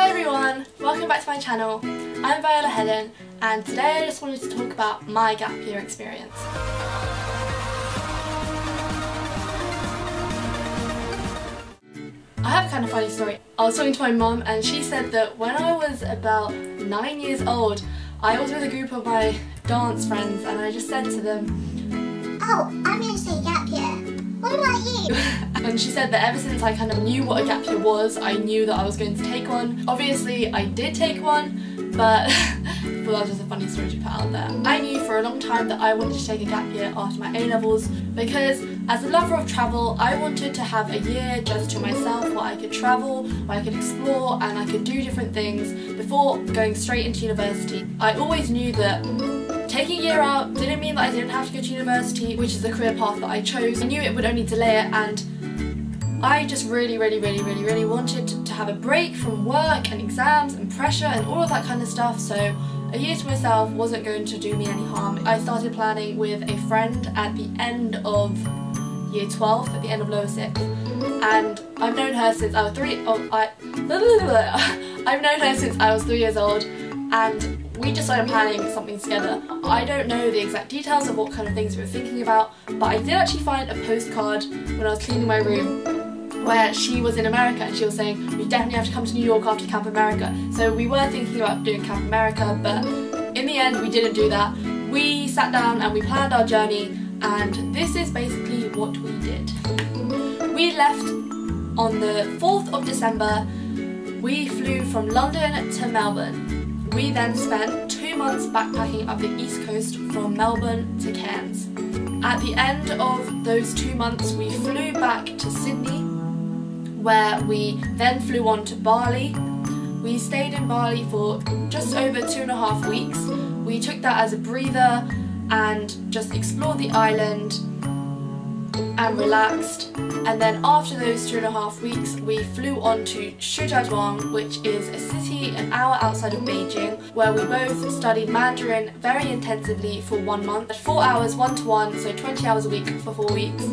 Hi everyone, welcome back to my channel. I'm Viola Helen and today I just wanted to talk about my gap year experience. I have a kind of funny story. I was talking to my mum and she said that when I was about 9 years old I was with a group of my dance friends and I just said to them, "Oh, I'm going to say gap year. What about you?" And she said that ever since I kind of knew what a gap year was, I knew that I was going to take one. Obviously I did take one, but well, that was just a funny story to put out there. I knew for a long time that I wanted to take a gap year after my A-levels because as a lover of travel I wanted to have a year just to myself where I could travel, where I could explore and I could do different things before going straight into university. I always knew that taking a year out didn't mean that I didn't have to go to university, which is the career path that I chose. I knew it would only delay it and I just really wanted to have a break from work and exams and pressure and all of that kind of stuff, so a year to myself wasn't going to do me any harm. I started planning with a friend at the end of year 12, at the end of lower 6th, and I've known her since I was 3 years old and we just started planning something together. I don't know the exact details of what kind of things we were thinking about, but I did actually find a postcard when I was cleaning my room where she was in America and she was saying, "We definitely have to come to New York after Camp America." So we were thinking about doing Camp America, but in the end we didn't do that. We sat down and we planned our journey and this is basically what we did. We left on the 4th of December. We flew from London to Melbourne. We then spent 2 months backpacking up the east coast from Melbourne to Cairns. At the end of those 2 months we flew back to Sydney, where we then flew on to Bali. We stayed in Bali for just over 2.5 weeks. We took that as a breather and just explored the island and relaxed, and then after those 2.5 weeks we flew on to Shijiazhuang, which is a city an hour outside of Beijing, where we both studied Mandarin very intensively for 1 month, 4 hours 1-to-1, so 20 hours a week for 4 weeks.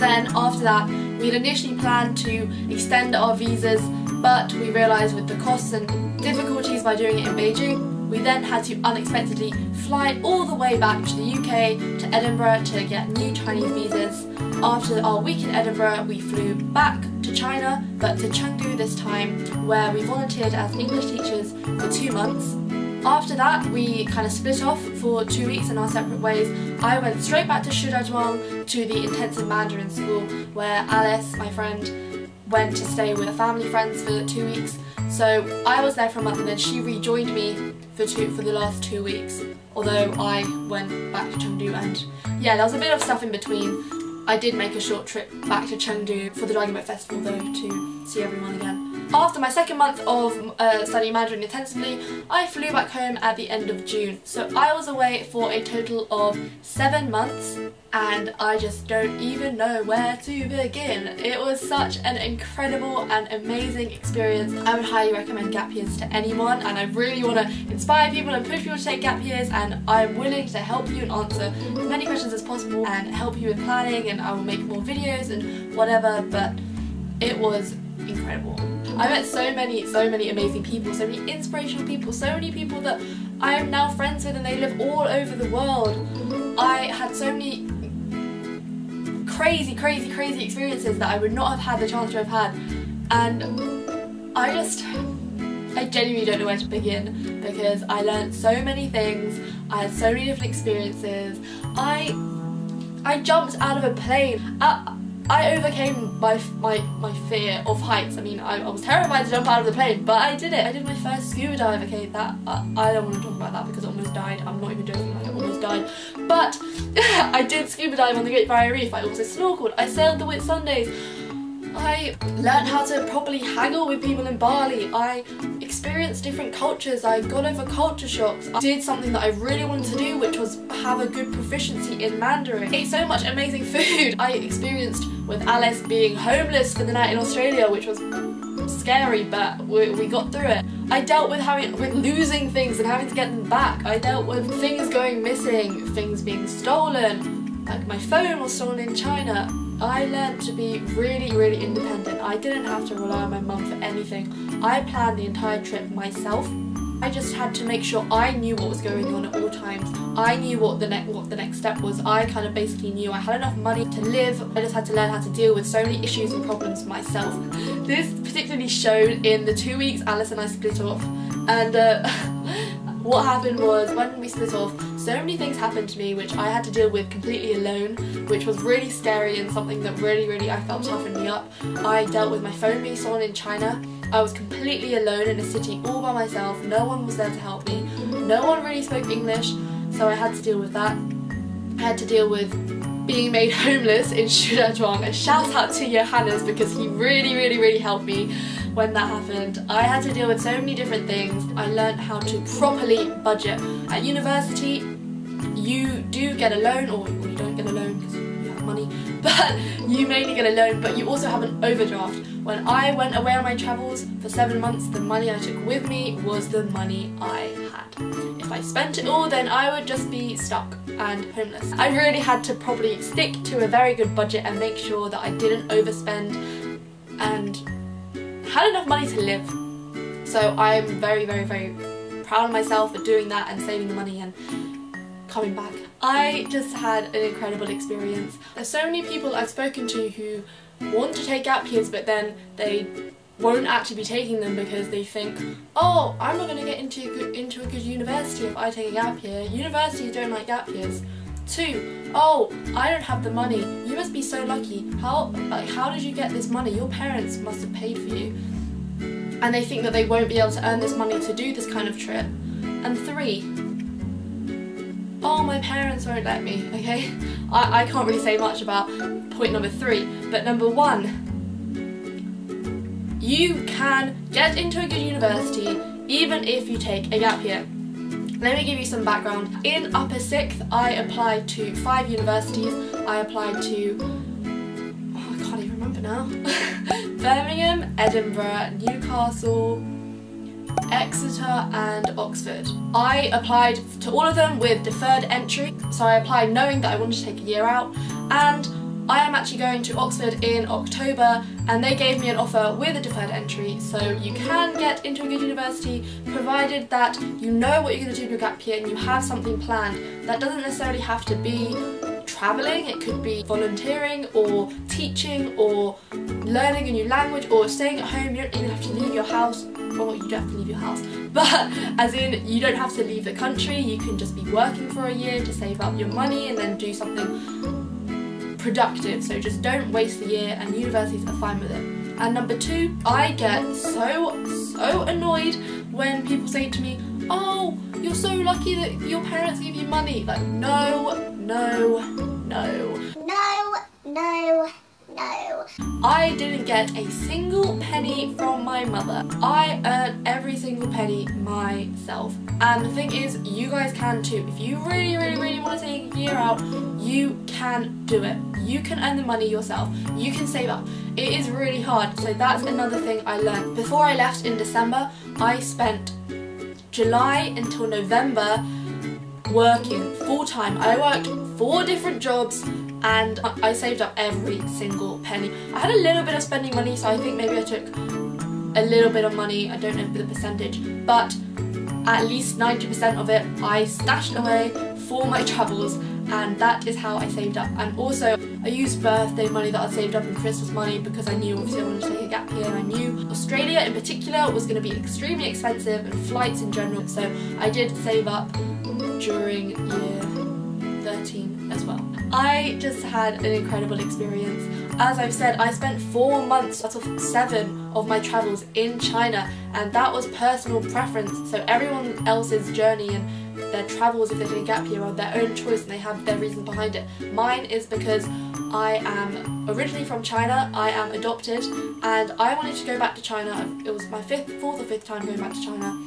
Then after that we had initially planned to extend our visas, but we realised with the costs and difficulties by doing it in Beijing, we then had to unexpectedly fly all the way back to the UK, to Edinburgh, to get new Chinese visas. After our week in Edinburgh, we flew back to China, but to Chengdu this time, where we volunteered as English teachers for 2 months. After that, we kind of split off for 2 weeks in our separate ways. I went straight back to Shijiazhuang to the intensive Mandarin school, where Alice, my friend, went to stay with her family friends for 2 weeks. So I was there for a month and then she rejoined me for the last 2 weeks, although I went back to Chengdu, and yeah, there was a bit of stuff in between. I did make a short trip back to Chengdu for the Dragon Boat Festival though, to see everyone again. After my second month of studying Mandarin intensively, I flew back home at the end of June. So I was away for a total of 7 months and I just don't even know where to begin. It was such an incredible and amazing experience. I would highly recommend gap years to anyone, and I really want to inspire people and push people to take gap years, and I'm willing to help you and answer as many questions as possible and help you with planning, and I will make more videos and whatever, but it was incredible. I met so many amazing people, so many inspirational people, so many people that I am now friends with and they live all over the world. I had so many crazy experiences that I would not have had the chance to have had, and I genuinely don't know where to begin because I learned so many things, I had so many different experiences. I jumped out of a plane. I overcame my fear of heights. I mean, I was terrified to jump out of the plane, but I did it. I did my first scuba dive. Okay, that I don't want to talk about that because I almost died. I'm not even joking, like I almost died. But I did scuba dive on the Great Barrier Reef. I also snorkeled. I sailed the Whitsundays. I learned how to properly haggle with people in Bali. I experienced different cultures. I got over culture shocks. I did something that I really wanted to do, which was have a good proficiency in Mandarin. I ate so much amazing food. I experienced with Alice being homeless for the night in Australia, which was scary, but we got through it. I dealt with losing things and having to get them back. I dealt with things going missing, things being stolen. Like my phone was stolen in China. I learned to be really independent. I didn't have to rely on my mum for anything. I planned the entire trip myself. I just had to make sure I knew what was going on at all times. I knew what the next step was. I kind of basically knew I had enough money to live. I just had to learn how to deal with so many issues and problems myself. This particularly showed in the 2 weeks Alice and I split off. And what happened was, when we split off, so many things happened to me which I had to deal with completely alone, which was really scary and something that really I felt toughened me up. I dealt with my phone being stolen in China. I was completely alone in a city all by myself. No one was there to help me. No one really spoke English, so I had to deal with that. I had to deal with being made homeless in Shijiazhuang. A shout out to Johannes because he really helped me when that happened. I had to deal with so many different things. I learned how to properly budget. At university, you do get a loan, or you don't get a loan because you have money, but you mainly get a loan, but you also have an overdraft. When I went away on my travels for 7 months, the money I took with me was the money I had. If I spent it all, then I would just be stuck and homeless. I really had to probably stick to a very good budget and make sure that I didn't overspend and had enough money to live. So I'm very proud of myself for doing that and saving the money and coming back. I just had an incredible experience. There's so many people I've spoken to who want to take gap years, but then they won't actually be taking them because they think, oh, I'm not going to get into a good university if I take a gap year. Universities don't like gap years. 2, oh, I don't have the money. You must be so lucky. How did you get this money? Your parents must have paid for you. And they think that they won't be able to earn this money to do this kind of trip. And 3, oh, my parents won't let me, okay? I can't really say much about point number 3, but number 1, you can get into a good university even if you take a gap year. Let me give you some background. In upper 6th, I applied to 5 universities. I applied to, oh, I can't even remember now. Birmingham, Edinburgh, Newcastle, Exeter and Oxford. I applied to all of them with deferred entry, so I applied knowing that I wanted to take a year out, and I am actually going to Oxford in October and they gave me an offer with a deferred entry, so you can get into a good university provided that you know what you're going to do in your gap year and you have something planned. That doesn't necessarily have to be travelling, it could be volunteering or teaching or learning a new language or staying at home. You don't even have to leave your house. Well, you don't have to leave your house, but as in you don't have to leave the country, you can just be working for a year to save up your money and then do something productive. So just don't waste the year, and universities are fine with it. And number 2, I get so annoyed when people say to me, oh, you're so lucky that your parents give you money. Like, no. I didn't get a single penny from my mother. I earned every single penny myself. And the thing is, you guys can too. If you really want to take a year out, you can do it. You can earn the money yourself. You can save up. It is really hard. So that's another thing I learned. Before I left in December, I spent July until November working full-time. I worked 4 different jobs and I saved up every single penny. I had a little bit of spending money, so I think maybe I took a little bit of money, I don't know the percentage, but at least 90% of it I stashed away for my travels, and that is how I saved up. And also I used birthday money that I saved up and Christmas money because I knew obviously I wanted to take a gap year, and I knew Australia in particular was going to be extremely expensive and flights in general, so I did save up during year 13 as well. I just had an incredible experience. As I've said, I spent 4 months out of 7 of my travels in China, and that was personal preference. So everyone else's journey and their travels, if they take a gap year, are their own choice and they have their reason behind it. Mine is because I am originally from China, I am adopted, and I wanted to go back to China. It was my 4th or 5th time going back to China.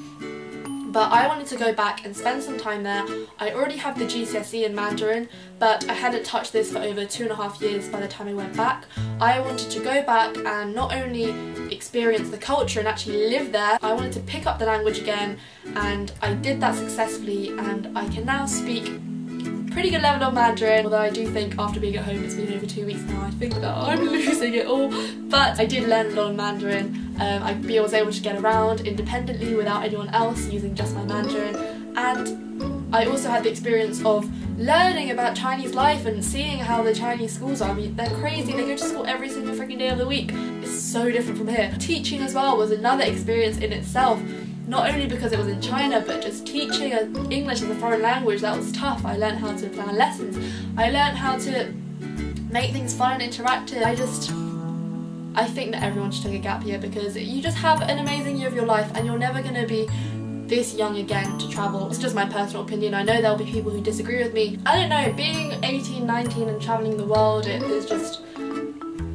But I wanted to go back and spend some time there. I already have the GCSE in Mandarin, but I hadn't touched this for over 2.5 years by the time I went back. I wanted to go back and not only experience the culture and actually live there, I wanted to pick up the language again, and I did that successfully, and I can now speak pretty good level of Mandarin, although I do think after being at home, it's been over 2 weeks now, I think that I'm losing it all. But I did learn a lot of Mandarin. I was able to get around independently without anyone else using just my Mandarin, and I also had the experience of learning about Chinese life and seeing how the Chinese schools are. I mean, they're crazy, they go to school every single freaking day of the week. It's so different from here. Teaching as well was another experience in itself, not only because it was in China, but just teaching English as a foreign language, that was tough. I learned how to plan lessons, I learned how to make things fun and interactive. I think that everyone should take a gap year because you just have an amazing year of your life and you're never going to be this young again to travel. It's just my personal opinion. I know there'll be people who disagree with me. I don't know, being 18, 19 and travelling the world, it is just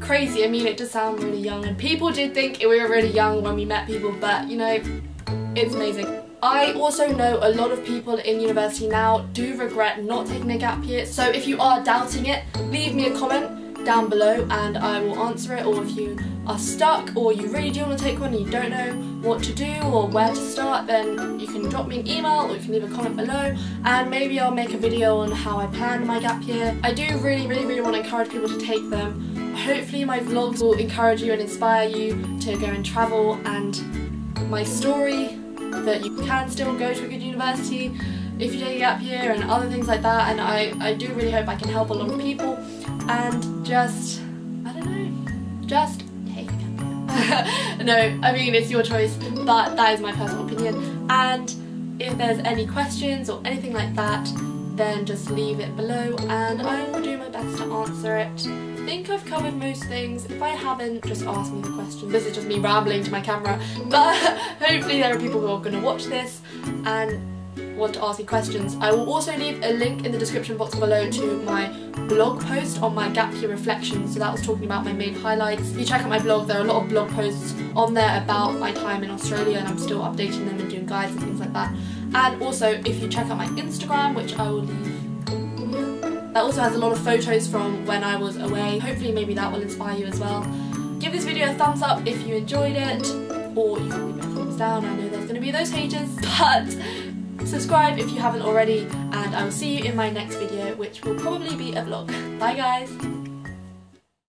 crazy. I mean, it does sound really young and people did think we were really young when we met people, but you know, it's amazing. I also know a lot of people in university now do regret not taking a gap year, so if you are doubting it, leave me a comment down below and I will answer it. Or if you are stuck or you really do want to take one and you don't know what to do or where to start, then you can drop me an email or you can leave a comment below and maybe I'll make a video on how I planned my gap year. I do really want to encourage people to take them. Hopefully my vlogs will encourage you and inspire you to go and travel, and my story that you can still go to a good university if you take a gap year and other things like that, and I do really hope I can help a lot of people and just, I don't know, just take a gap year. No, I mean it's your choice, but that is my personal opinion, and if there's any questions or anything like that, then just leave it below and I will do my best to answer it. I think I've covered most things. If I haven't, just ask me the question. This is just me rambling to my camera, but hopefully there are people who are going to watch this and want to ask me questions. I will also leave a link in the description box below to my blog post on my gap year reflections, so that was talking about my main highlights. If you check out my blog, there are a lot of blog posts on there about my time in Australia, and I'm still updating them and doing guides and things like that. And also if you check out my Instagram, which I will leave, that also has a lot of photos from when I was away. Hopefully maybe that will inspire you as well. Give this video a thumbs up if you enjoyed it, or you can leave it a thumbs down. I know there's going to be those haters, but subscribe if you haven't already, and I will see you in my next video, which will probably be a vlog. Bye guys!